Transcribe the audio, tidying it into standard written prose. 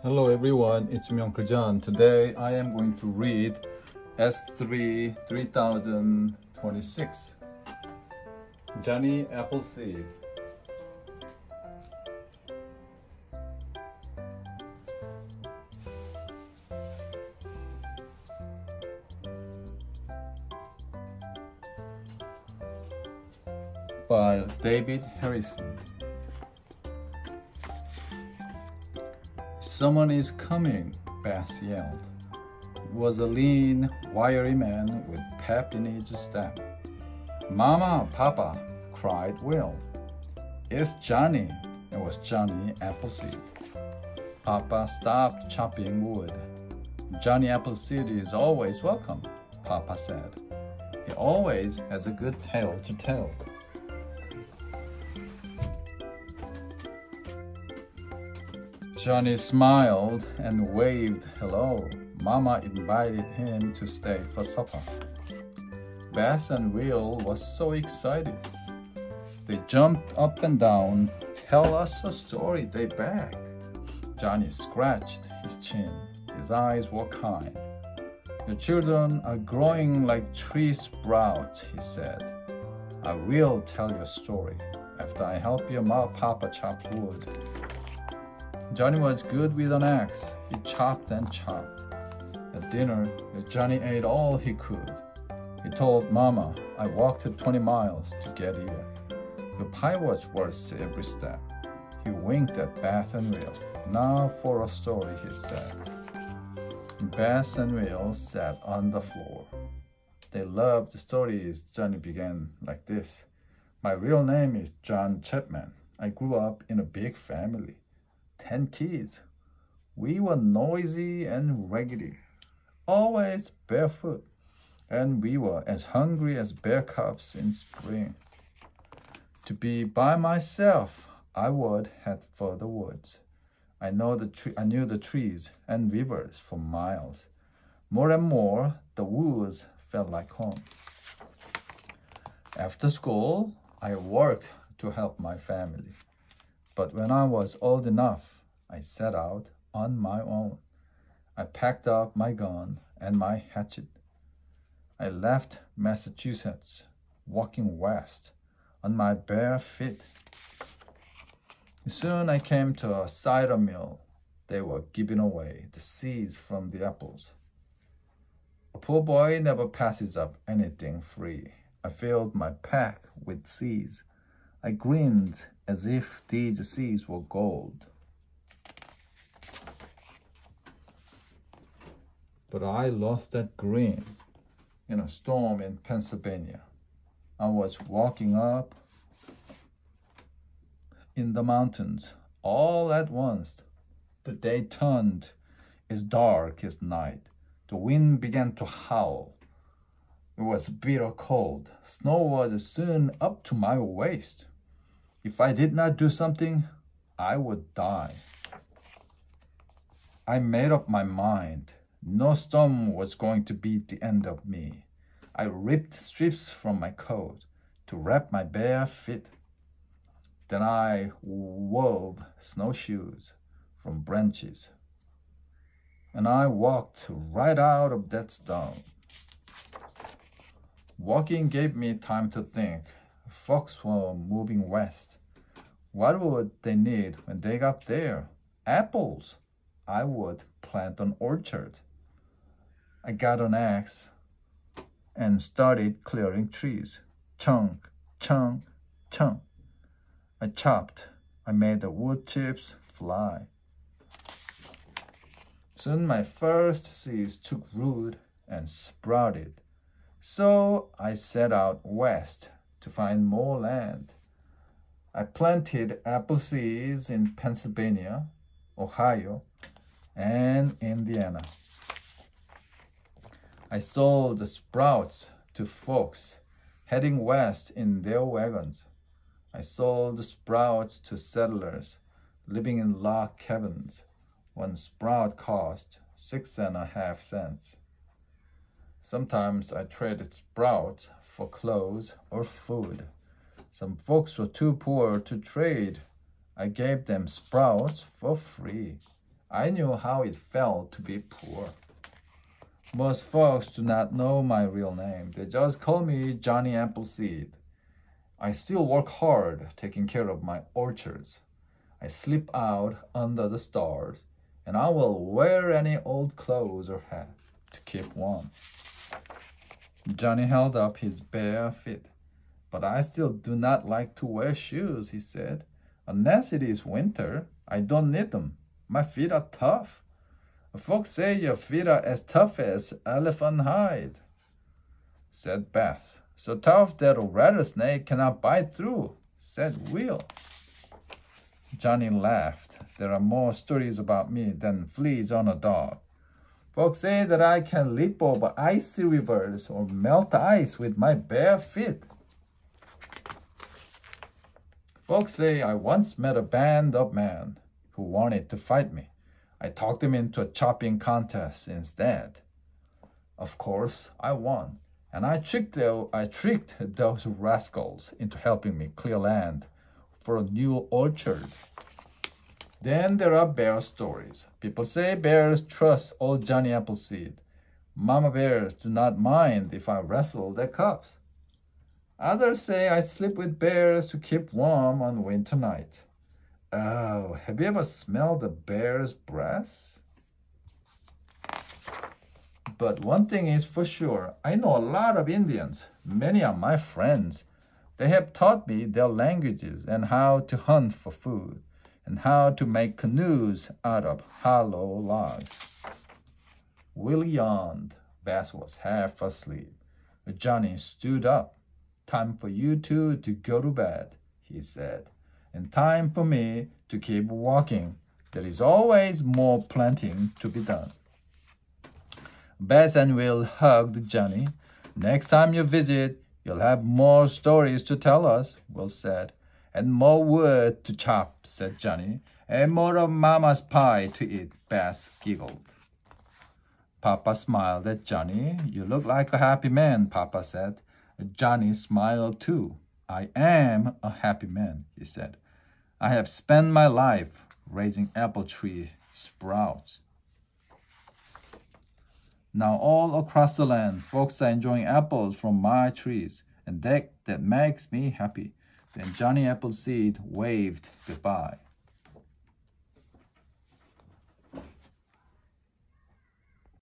Hello everyone, it's me Uncle John. Today I am going to read S3 3026, Johnny Appleseed. By David Harrison. "Someone is coming," Beth yelled. It was a lean, wiry man with pep in his step. "Mama, Papa," cried Will. "It's Johnny." It was Johnny Appleseed. Papa stopped chopping wood. "Johnny Appleseed is always welcome," Papa said. "He always has a good tale to tell." Johnny smiled and waved hello. Mama invited him to stay for supper. Beth and Will were so excited. They jumped up and down. "Tell us a story," they begged. Johnny scratched his chin. His eyes were kind. "Your children are growing like tree sprouts," he said. "I will tell you a story after I help your Papa chop wood." Johnny was good with an axe. He chopped and chopped. At dinner, Johnny ate all he could. He told Mama, "I walked 20 miles to get here. The pie was worth every step." He winked at Beth and Will. "Now for a story," he said. Beth and Will sat on the floor. They loved the stories. Johnny began like this. "My real name is John Chapman. I grew up in a big family. 10 kids. We were noisy and raggedy, always barefoot, and we were as hungry as bear cubs in spring. To be by myself, I would head for the woods. I knew the trees and rivers for miles. More and more, the woods felt like home. After school, I worked to help my family. But when I was old enough, I set out on my own. I packed up my gun and my hatchet. I left Massachusetts, walking west on my bare feet. Soon I came to a cider mill. They were giving away the seeds from the apples. A poor boy never passes up anything free. I filled my pack with seeds. I grinned as if these seeds were gold. But I lost that grin in a storm in Pennsylvania. I was walking up in the mountains. All at once, the day turned as dark as night. The wind began to howl. It was bitter cold. Snow was soon up to my waist. If I did not do something, I would die. I made up my mind. No storm was going to be the end of me. I ripped strips from my coat to wrap my bare feet. Then I wove snowshoes from branches. And I walked right out of that storm. Walking gave me time to think. Folks were moving west. What would they need when they got there? Apples. I would plant an orchard. I got an axe and started clearing trees. Chunk, chunk, chunk. I chopped. I made the wood chips fly. Soon my first seeds took root and sprouted. So I set out west to find more land. I planted apple seeds in Pennsylvania, Ohio, and Indiana. I sold the sprouts to folks heading west in their wagons. I sold the sprouts to settlers living in log cabins. One sprout cost 6.5 cents. Sometimes I traded sprouts for clothes or food. Some folks were too poor to trade. I gave them sprouts for free. I knew how it felt to be poor. Most folks do not know my real name. They just call me Johnny Appleseed. I still work hard taking care of my orchards. I sleep out under the stars, and I will wear any old clothes or hat to keep warm. Johnny held up his bare feet. But I still do not like to wear shoes, he said. Unless it is winter, I don't need them. My feet are tough. Folks say your feet are as tough as elephant hide, said Beth. So tough that a rattlesnake cannot bite through, said Will. Johnny laughed. There are more stories about me than fleas on a dog. Folks say that I can leap over icy rivers or melt ice with my bare feet. Folks say I once met a band of men who wanted to fight me. I talked them into a chopping contest instead. Of course, I won, and I tricked those rascals into helping me clear land for a new orchard. Then there are bear stories. People say bears trust old Johnny Appleseed. Mama bears do not mind if I wrestle their cubs. Others say I sleep with bears to keep warm on winter night. Oh, have you ever smelled a bear's breath? But one thing is for sure, I know a lot of Indians. Many are my friends. They have taught me their languages and how to hunt for food and how to make canoes out of hollow logs. Will yawned. Beth was half asleep. Johnny stood up. Time for you two to go to bed, he said. And time for me to keep walking. There is always more planting to be done. Beth and Will hugged Johnny. Next time you visit, you'll have more stories to tell us, Will said. And more wood to chop, said Johnny. And more of Mama's pie to eat, Beth giggled. Papa smiled at Johnny. You look like a happy man, Papa said. Johnny smiled too. I am a happy man, he said. I have spent my life raising apple tree sprouts. Now all across the land, folks are enjoying apples from my trees, and that makes me happy. Then Johnny Appleseed waved goodbye.